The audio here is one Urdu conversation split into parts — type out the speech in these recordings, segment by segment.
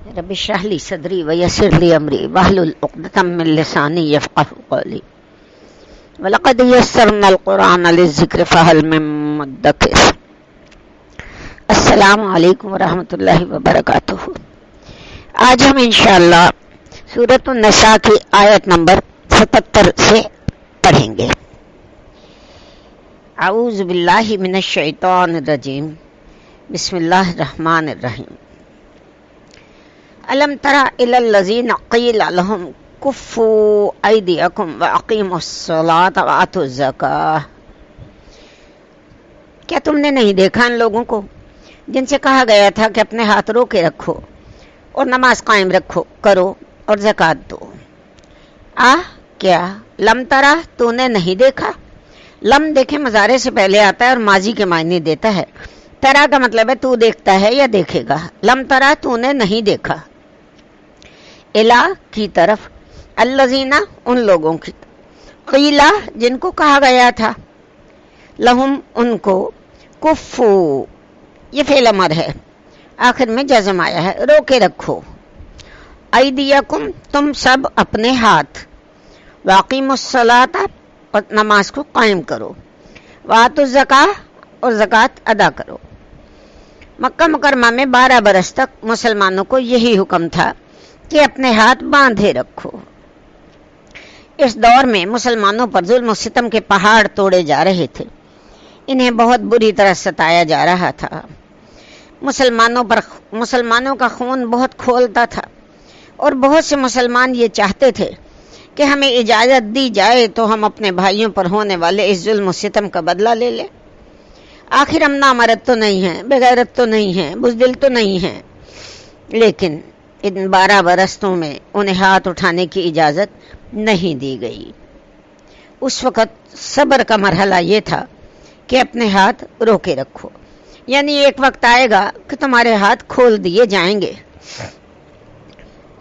رب اشرح لي صدري ويسر لي امري واحلل عقدة من لساني يفقهوا قولي ولقد يسرنا القرآن للذکر فهل من مدکر۔ السلام علیکم ورحمۃ اللہ وبرکاتہ۔ آج ہم انشاءاللہ سورۃ النساء کی آیت نمبر 77 سے پڑھیں گے۔ اعوذ باللہ من الشیطان الرجیم، بسم اللہ الرحمن الرحیم۔ الم تر الی الذین قیل لهم کفوا ایدیکم واقیموا الصلاۃ وآتوا الزکاۃ۔ کیا تم نے نہیں دیکھا ان لوگوں کو جن سے کہا گیا تھا کہ اپنے ہاتھ روکے رکھو اور نماز قائم رکھو کرو اور زکوٰۃ دو۔ کیا لم ترا تو نے نہیں دیکھا؟ لم دیکھے مضارع سے پہلے آتا ہے اور ماضی کے معنی دیتا ہے۔ ترا کا مطلب ہے تو دیکھتا ہے یا دیکھے گا۔ لم ترا تو نے نہیں دیکھا، الا کی طرف، الذین ان لوگوں کی، قیلا جن کو کہا گیا تھا، لہم ان کو، کفو یہ فعل امر ہے، آخر میں جزم آیا ہے، روکے رکھو، ایدیکم تم سب اپنے ہاتھ، واقیموا الصلاۃ اور نماز کو قائم کرو، وآتوا الزکاۃ اور زکوٰۃ ادا کرو۔ مکہ مکرمہ میں 12 برس تک مسلمانوں کو یہی حکم تھا کہ اپنے ہاتھ باندھے رکھو۔ اس دور میں مسلمانوں پر ظلم و ستم کے پہاڑ توڑے جا رہے تھے، انہیں بہت بری طرح ستایا جا رہا تھا، مسلمانوں کا خون بہت کھولتا تھا، اور بہت سے مسلمان یہ چاہتے تھے کہ ہمیں اجازت دی جائے تو ہم اپنے بھائیوں پر ہونے والے اس ظلم و ستم کا بدلہ لے لیں۔ آخر ہم نامرد تو نہیں ہیں، بغیرت تو نہیں ہیں، بزدل تو نہیں ہیں، لیکن ان 12 برسوں میں انہیں ہاتھ اٹھانے کی اجازت نہیں دی گئی۔ اس وقت صبر کا مرحلہ یہ تھا کہ اپنے ہاتھ روکے رکھو، یعنی ایک وقت آئے گا کہ تمہارے ہاتھ کھول دیے جائیں گے۔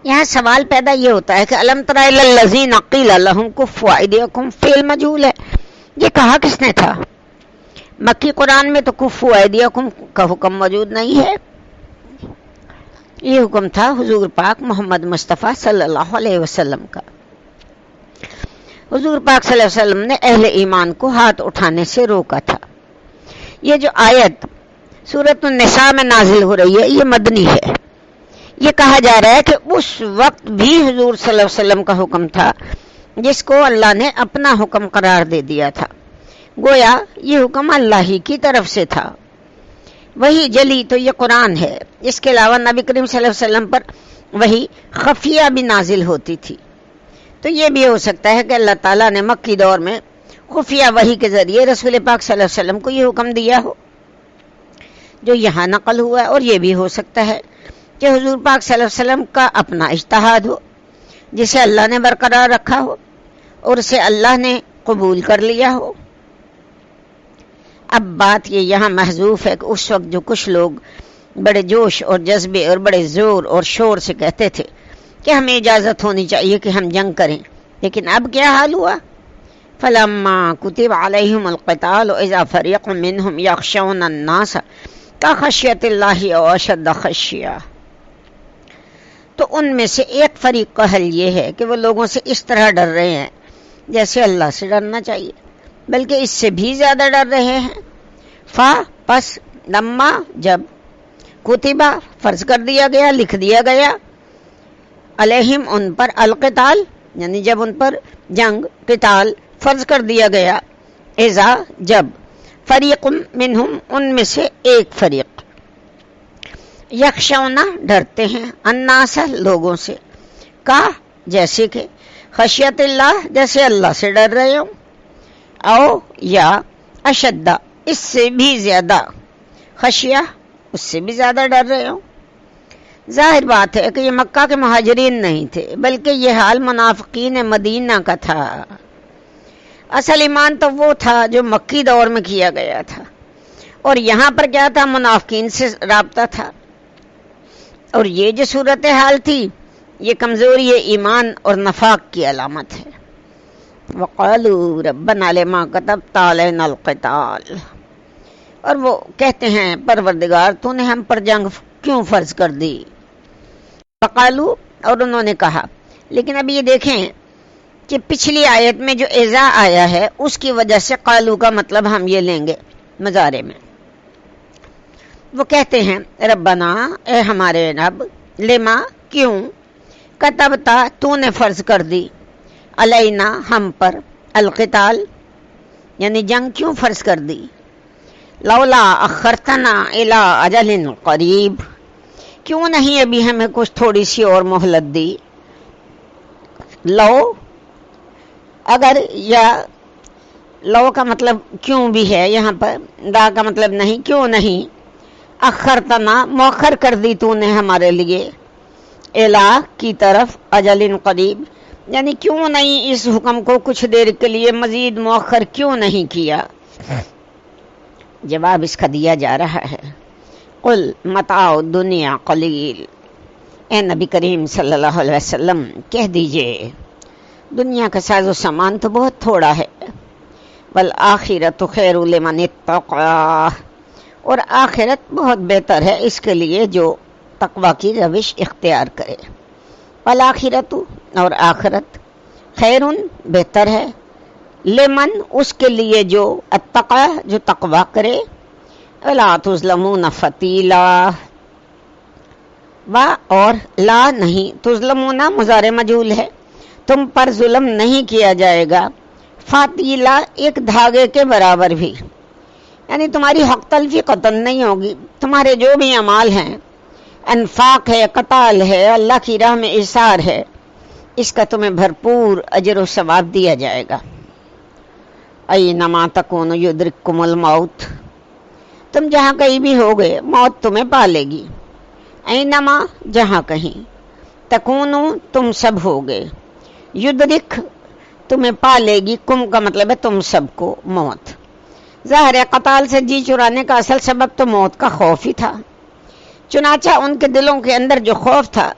یہاں سوال پیدا یہ ہوتا ہے کہ الم تر الی الذین قیل لهم کفوا ایدیکم فعل مجہول ہے، یہ کہا کس نے تھا؟ مکی قرآن میں تو کفوا ایدیکم کا حکم موجود نہیں ہے، یہ حکم تھا حضور پاک محمد مصطفیٰ صلی اللہ علیہ وسلم کا۔ حضور پاک صلی اللہ علیہ وسلم نے اہل ایمان کو ہاتھ اٹھانے سے روکا تھا۔ یہ جو آیت سورۃ النساء میں نازل ہو رہی ہے یہ مدنی ہے۔ یہ کہا جا رہا ہے کہ اس وقت بھی حضور صلی اللہ علیہ وسلم کا حکم تھا جس کو اللہ نے اپنا حکم قرار دے دیا تھا، گویا یہ حکم اللہ ہی کی طرف سے تھا۔ وہی جلی تو یہ قرآن ہے، اس کے علاوہ نبی کریم صلی اللہ علیہ وسلم پر وہی خفیہ بھی نازل ہوتی تھی، تو یہ بھی ہو سکتا ہے کہ اللہ تعالیٰ نے مکی دور میں خفیہ وحی کے ذریعے رسول پاک صلی اللہ علیہ وسلم کو یہ حکم دیا ہو جو یہاں نقل ہوا ہے، اور یہ بھی ہو سکتا ہے کہ حضور پاک صلی اللہ علیہ وسلم کا اپنا اجتہاد ہو جسے اللہ نے برقرار رکھا ہو اور اسے اللہ نے قبول کر لیا ہو۔ اب بات یہ یہاں محذوف ہے کہ اس وقت جو کچھ لوگ بڑے جوش اور جذبے اور بڑے زور اور شور سے کہتے تھے کہ ہمیں اجازت ہونی چاہیے کہ ہم جنگ کریں، لیکن اب کیا حال ہوا؟ فَلَمَّا كُتِبَ عَلَيْهِمُ الْقِتَالُ إِذَا فَرِيقٌ مِّنْهُمْ يَخْشَوْنَ النَّاسَ كَخَشْيَةِ اللَّهِ أَوْ أَشَدَّ خَشْيَةً، تو ان میں سے ایک فریق کا حل یہ ہے کہ وہ لوگوں سے اس طرح ڈر رہے ہیں جیسے اللہ سے ڈرنا چاہیے، بلکہ اس سے بھی زیادہ ڈر رہے ہیں۔ پس لما جب، کتبہ فرض کر دیا گیا، لکھ دیا گیا، علیہم ان پر، القتال یعنی جب ان پر جنگ، قتال فرض کر دیا گیا، اذا جب، فریق منہم ان میں سے ایک فریق، یخشونا ڈرتے ہیں، الناس لوگوں سے، کا جیسے کہ، خشیت اللہ جیسے اللہ سے ڈر رہے ہوں، او یا اشدہ اس سے بھی زیادہ، خشیہ اس سے بھی زیادہ ڈر رہے ہوں۔ ظاہر بات ہے کہ یہ مکہ کے مہاجرین نہیں تھے، بلکہ یہ حال منافقین مدینہ کا تھا۔ اصل ایمان تو وہ تھا جو مکی دور میں کیا گیا تھا، اور یہاں پر کیا تھا؟ منافقین سے رابطہ تھا، اور یہ جو صورتحال تھی یہ کمزوری ایمان اور نفاق کی علامت ہے۔ وَقَالُوا رَبَّنَا لِمَا كَتَبْتَ عَلَيْنَا الْقِتَالَ، اور وہ کہتے ہیں پروردگار تو نے ہم پر جنگ کیوں فرض کر دی؟ فقالو، اور انہوں نے کہا. لیکن اب یہ دیکھیں کہ پچھلی آیت میں جو اذا آیا ہے اس کی وجہ سے قالو کا مطلب ہم یہ لیں گے مضارع میں. وہ کہتے ہیں ربنا، اے ہمارے رب، لما، کیوں، کتبتا، تو نے فرض کر دی، علینا، ہم پر، القتال، یعنی جنگ کیوں فرض کر دی، لولا اخرتنا الی اجل قریب، کیوں نہیں ابھی ہمیں کچھ تھوڑی سی اور مہلت دی. لو اگر، یا لو کا مطلب کیوں بھی ہے یہاں پر، دا کا مطلب نہیں، کیوں نہیں، اخرتنا، مؤخر کر دی تو نے ہمارے لیے، الہ کی طرف، اجل قریب، یعنی کیوں نہیں اس حکم کو کچھ دیر کے لیے مزید مؤخر کیوں نہیں کیا. جواب اس کا دیا جا رہا ہے، قل متاع الدنیا قلیل، اے نبی کریم صلی اللہ علیہ وسلم کہہ دیجئے دنیا کا ساز و سامان تو بہت تھوڑا ہے، والآخرۃ خیر لمن اتقی، اور آخرت بہت بہتر ہے اس کے لیے جو تقوی کی روش اختیار کرے. والآخرۃ، اور آخرت، خیر، بہتر ہے، لمن، اس کے لیے جو اتقی، جو تقوی کرے، ولا تظلمون فتیلا، و، اور لا نہیں، تظلمون مضارع مجہول ہے، تم پر ظلم نہیں کیا جائے گا، فاتیلا، ایک دھاگے کے برابر بھی، یعنی تمہاری حق تلفی قطن نہیں ہوگی. تمہارے جو بھی اعمال ہیں، انفاق ہے، قتال ہے، اللہ کی راہ میں ایثار ہے، اس کا تمہیں بھرپور اجر و ثواب دیا جائے گا. اینما تکونوا یدرککم الموت، تم جہاں کہیں بھی ہوگے موت تمہیں پا لے گی. اینما، جہاں کہیں، تکونو، تم سب ہوگے، یدرک، تمہیں پا لے گی، کم کا مطلب ہے تم سب کو، موت. ظاہر ہے قتال سے جی چرانے کا اصل سبب تو موت کا خوف ہی تھا، چنانچہ ان کے دلوں کے اندر جو خوف تھا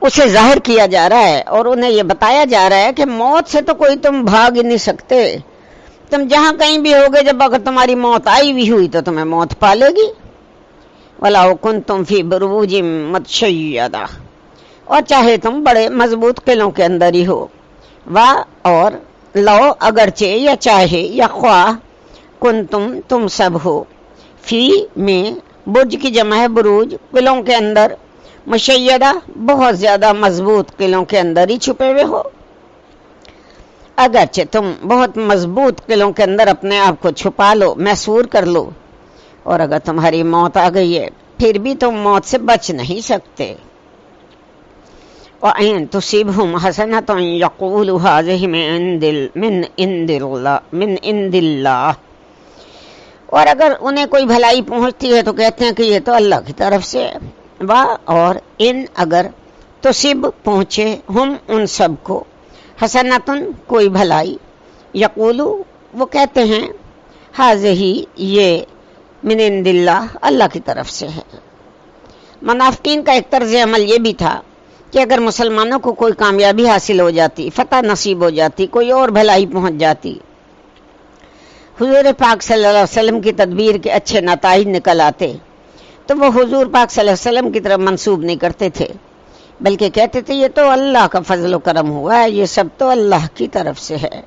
اسے ظاہر کیا جا رہا ہے، اور انہیں یہ بتایا جا رہا ہے کہ موت سے تو کوئی تم بھاگ ہی نہیں سکتے، تم جہاں کہیں بھی ہوگے، جب اگر تمہاری موت آئی بھی ہوئی تو تمہیں موت پالے گی. وَلَوْ كُنْتُمْ فِي بُرُوجٍ مُّشَيَّدَةٍ، اور چاہے تم بڑے مضبوط قلعوں کے اندر ہی ہو، اور لو، اگرچہ، یا چاہے، یا خواہ، کنتم، تم سب ہو، فی، میں، برج کی جمع ہے بروج، قلعوں کے اندر، مشیدہ، بہت زیادہ مضبوط قلعوں کے اندر ہی چھپے ہوئے ہو. اگرچہ تم بہت مضبوط قلعوں کے اندر اپنے آپ کو چھپا لو، محصور کر لو، اور اگر تمہاری موت آ گئی ہے پھر بھی تم موت سے بچ نہیں سکتے. وَإِن تُصِبْهُمْ حَسَنَةٌ يَقُولُوا هَٰذِهِ مِنْ عِندِ اللَّهِ، اور اگر انہیں کوئی بھلائی پہنچتی ہے تو کہتے ہیں کہ یہ تو اللہ کی طرف سے ہے. اور ان، اگر، تصب، پہنچے، ہم، ان سب کو، حسنۃ، کوئی بھلائی، یقولو، وہ کہتے ہیں، ہذہ، یہ، من عند اللہ، اللہ کی طرف سے ہے. منافقین کا ایک طرز عمل یہ بھی تھا کہ اگر مسلمانوں کو کوئی کامیابی حاصل ہو جاتی، فتح نصیب ہو جاتی، کوئی اور بھلائی پہنچ جاتی، حضور پاک صلی اللہ علیہ وسلم کی تدبیر کے اچھے نتائج نکل آتے، تو وہ حضور پاک صلی اللہ علیہ وسلم کی طرف منسوب نہیں کرتے تھے، بلکہ کہتے تھے یہ تو اللہ کا فضل و کرم ہوا ہے، یہ سب تو اللہ کی طرف سے ہے.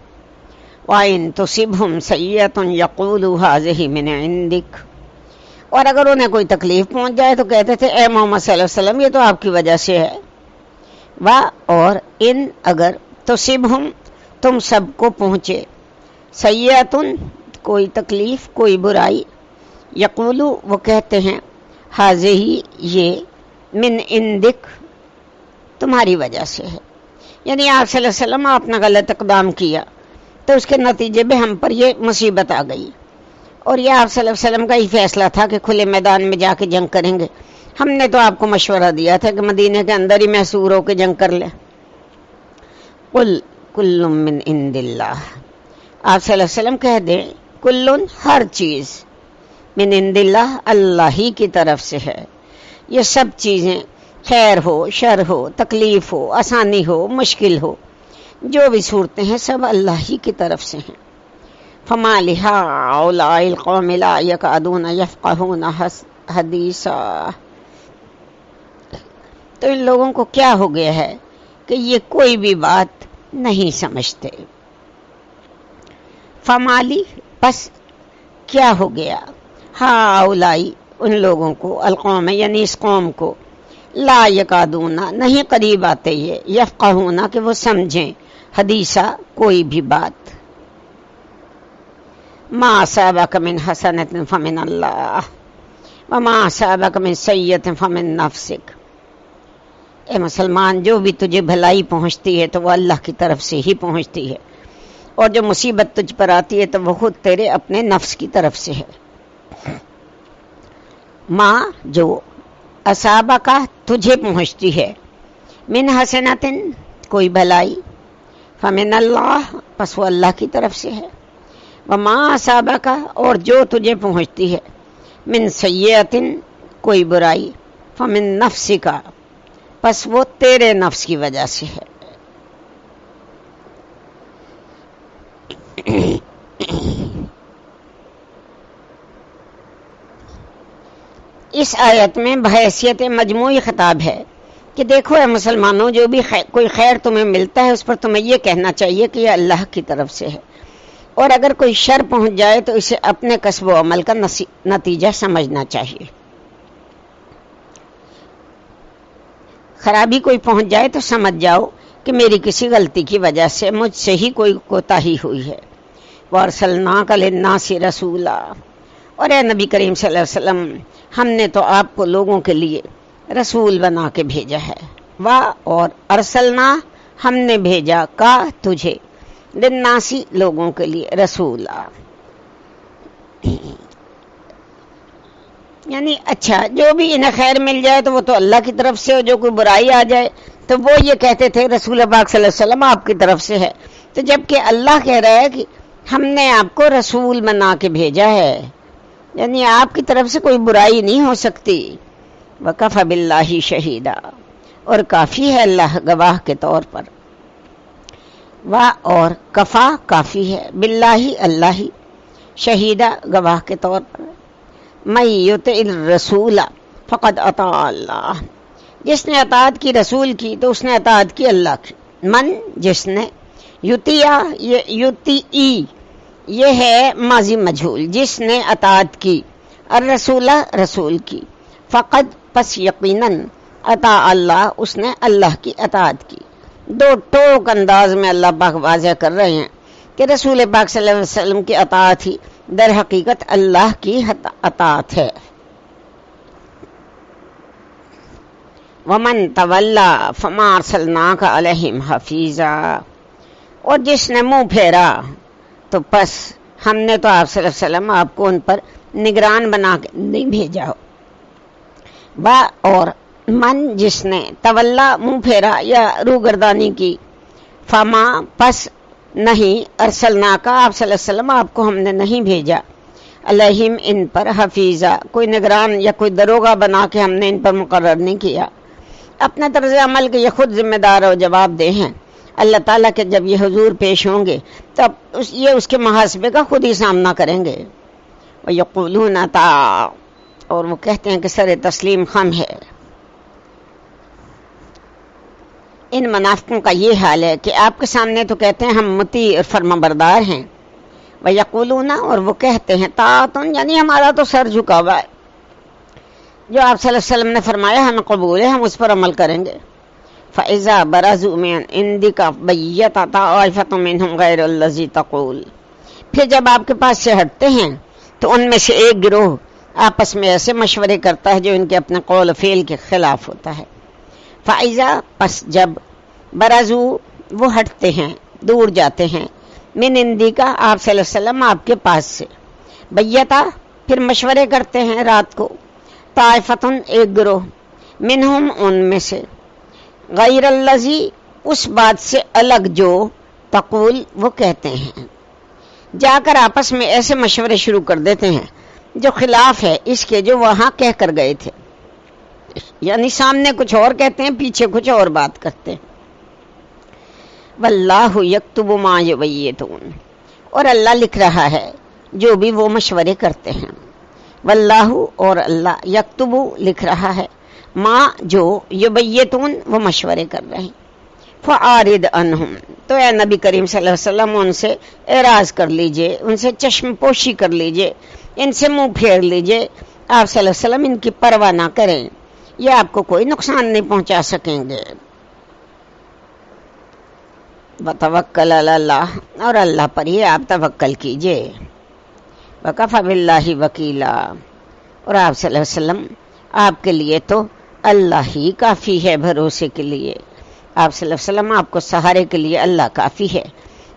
وَإِن تُصِبْهُمْ سَيِّئَةٌ يَقُولُوا هَٰذِهِ مِنْ عِندِكَ، اور اگر انہیں کوئی تکلیف پہنچ جائے تو کہتے تھے اے محمد صلی اللہ علیہ وسلم یہ تو آپ کی وجہ سے ہے. اور ان، اگر، تصبہم، تم سب کو پہنچے، سیئۃ، کوئی تکلیف، کوئی برائی، یقولو، وہ کہتے ہیں، ہذہ، یہ، من عندک، تمہاری وجہ سے ہے، یعنی آپ صلی اللہ علیہ وسلم آپ نے غلط اقدام کیا تو اس کے نتیجے میں ہم پر یہ مصیبت آ گئی، اور یہ آپ صلی اللہ علیہ وسلم کا ہی فیصلہ تھا کہ کھلے میدان میں جا کے جنگ کریں گے. ہم نے تو آپ کو مشورہ دیا تھا کہ مدینے کے اندر ہی محصور ہو کے جنگ کر لیں. قل کل من عند اللہ، آپ صلی اللہ علیہ وسلم کہہ دیں، کل، ہر چیز، من عند اللہ، اللہ ہی کی طرف سے ہے. یہ سب چیزیں، خیر ہو، شر ہو، تکلیف ہو، آسانی ہو، مشکل ہو، جو بھی صورتیں ہیں سب اللہ ہی کی طرف سے ہیں. فما لہؤلاء القوم لا يكادون يفقهون حدیثا، تو ان لوگوں کو کیا ہو گیا ہے کہ یہ کوئی بھی بات نہیں سمجھتے. فمالی پس کیا ہو گیا، ہاں اولائی ان لوگوں کو، القوم یعنی اس قوم کو، لا یکادون نہیں قریب آتے یہ، یفقہون کہ وہ سمجھیں، حدیثہ کوئی بھی بات. ما اصابک من حسنۃ فمن اللہ وما اصابک من سیئۃ فمن نفسک. اے مسلمان، جو بھی تجھے بھلائی پہنچتی ہے تو وہ اللہ کی طرف سے ہی پہنچتی ہے، اور جو مصیبت تجھ پر آتی ہے تو وہ خود تیرے اپنے نفس کی طرف سے ہے. ماں جو اصابہ کا تجھے پہنچتی ہے، من حسنۃ کوئی بھلائی، فمن اللہ پس وہ اللہ کی طرف سے ہے، وما اصابہ کا اور جو تجھے پہنچتی ہے، من سیئۃ کوئی برائی، فمن نفسک پس وہ تیرے نفس کی وجہ سے ہے. اس آیت میں بحیثیت مجموعی خطاب ہے کہ دیکھو اے مسلمانوں، جو بھی کوئی خیر تمہیں ملتا ہے اس پر تمہیں یہ کہنا چاہیے کہ یہ اللہ کی طرف سے ہے، اور اگر کوئی شر پہنچ جائے تو اسے اپنے کسب و عمل کا نتیجہ سمجھنا چاہیے. خرابی کوئی پہنچ جائے تو سمجھ جاؤ کہ میری کسی غلطی کی وجہ سے مجھ سے ہی کوئی کوتاہی ہوئی ہے. وَأَرْسَلْنَاكَ لِلنَّاسِ رَسُولًا، اور اے نبی کریم صلی اللہ علیہ وسلم، ہم نے تو آپ کو لوگوں کے لیے رسول بنا کے بھیجا ہے. اور ارسلنا ہم نے بھیجا کا تجھے، للناسی لوگوں کے لیے، رسولا یعنی اچھا جو بھی انہیں خیر مل جائے تو وہ تو اللہ کی طرف سے، جو کوئی برائی آ جائے تو وہ یہ کہتے تھے رسول پاک صلی اللہ علیہ وسلم آپ کی طرف سے ہے. تو جبکہ اللہ کہہ رہا ہے کہ ہم نے آپ کو رسول بنا کے بھیجا ہے، یعنی آپ کی طرف سے کوئی برائی نہیں ہو سکتی. وَكَفَى بِاللَّهِ شَهِيدًا، اور کافی ہے اللہ گواہ کے طور پر. اور کفا کافی ہے، باللہ اللہ ہی، شہیدہ گواہ کے طور پر. مَن یُطِعِ الرَّسُولَ فَقَدْ أَطَاعَ اللَّهَ، جس نے اطاعت کی رسول کی تو اس نے اطاعت کی اللہ کی. من جس نے، یطیع یہ ہے ماضی مجہول، جس نے اطاعت کی، الرسول رسول کی، فقد پس یقیناً، اطاع اللہ اس نے اللہ کی اطاعت کی. دو ٹوک انداز میں اللہ پاک واضح کر رہے ہیں کہ رسول پاک صلی اللہ علیہ وسلم کی اطاعت ہی در حقیقت اللہ کی اطاعت ہے. ومن تولا فما ارسلناک علیہم حفیظا، اور جس نے منہ پھیرا تو پس ہم نے تو آپ صلی اللہ علیہ وسلم آپ کو ان پر نگران بنا کے نہیں بھیجا. اور من جس نے، تولا منہ پھیرا یا روگردانی کی، فما پس نہیں، ارسلنا کا آپ صلی اللہ علیہ وسلم آپ کو ہم نے نہیں بھیجا، علیہم ان پر، حفیظہ کوئی نگران یا کوئی دروغہ بنا کے ہم نے ان پر مقرر نہیں کیا. اپنے طرز عمل کے یہ خود ذمہ دار اور جواب دہ ہیں. اللہ تعالیٰ کے جب یہ حضور پیش ہوں گے تب یہ اس کے محاسبے کا خود ہی سامنا کریں گے. وَيَقُولُونَ طَاعَةٌ، اور وہ کہتے ہیں کہ سر تسلیم خم ہے. ان منافقوں کا یہ حال ہے کہ آپ کے سامنے تو کہتے ہیں ہم مطیع اور فرما بردار ہیں، وَيَقُولُونَ اور وہ کہتے ہیں طَاعَةٌ یعنی ہمارا تو سر جھکا ہوا ہے، جو آپ صلی اللہ علیہ وسلم نے فرمایا ہمیں قبول ہے، ہم اس پر عمل کریں گے. فَإِذَا بَرَزُوا مِنْ عِنْدِكَ بَيَّتَ طَائِفَةٌ مِّنْهُمْ غَيْرَ الَّذِي تَقُولُ، پھر جب آپ کے پاس سے ہٹتے ہیں تو ان میں سے ایک گروہ آپس میں ایسے مشورے کرتا ہے جو ان کے اپنے قول و فعل کے خلاف ہوتا ہے. فَإِذَا پس جب، برزوا وہ ہٹتے ہیں، دور جاتے ہیں، من عندک آپ صلی اللہ علیہ وسلم آپ کے پاس سے، بیتا پھر مشورے کرتے ہیں رات کو، طائفتن ایک گروہ، منہم ان میں سے، غیر الذی اس بات سے الگ جو، تقول وہ کہتے ہیں، جا کر آپس میں ایسے مشورے شروع کر دیتے ہیں جو خلاف ہے اس کے جو وہاں کہہ کر گئے تھے، یعنی سامنے کچھ اور کہتے ہیں پیچھے کچھ اور بات کرتے ہیں. واللہ یکتب ما یبیتون، اور اللہ لکھ رہا ہے جو بھی وہ مشورے کرتے ہیں. واللہ اور اللہ، یکتب لکھ رہا ہے، ماں جو یبیتون وہ مشورے کر رہے ہیں، فعارض عنہم تو اے نبی کریم صلی اللہ علیہ وسلم ان سے اعراض کر لیجئے، ان سے چشم پوشی کر لیجئے، ان سے منہ پھیر لیجئے، آپ صلی اللہ علیہ وسلم ان کی پرواہ نہ کریں، یہ آپ کو کوئی نقصان نہیں پہنچا سکیں گے۔ وتوکل علی اللہ اور اللہ پر ہی آپ توکل کیجئے، وکفی باللہ وکیلا اور آپ صلی اللہ علیہ وسلم آپ کے لیے تو اللہ ہی کافی ہے بھروسے کے لیے، آپ صلی اللہ علیہ وسلم آپ کو سہارے کے لیے اللہ کافی ہے۔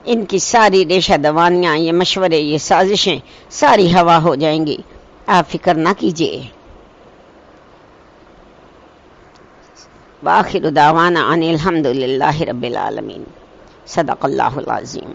ان کی ساری ریشہ دوانیاں، یہ مشورے، یہ سازشیں ساری ہوا ہو جائیں گی، آپ فکر نہ کیجئے۔ وآخر دعوانا ان الحمد للہ رب العالمین۔ صدق اللہ العظیم۔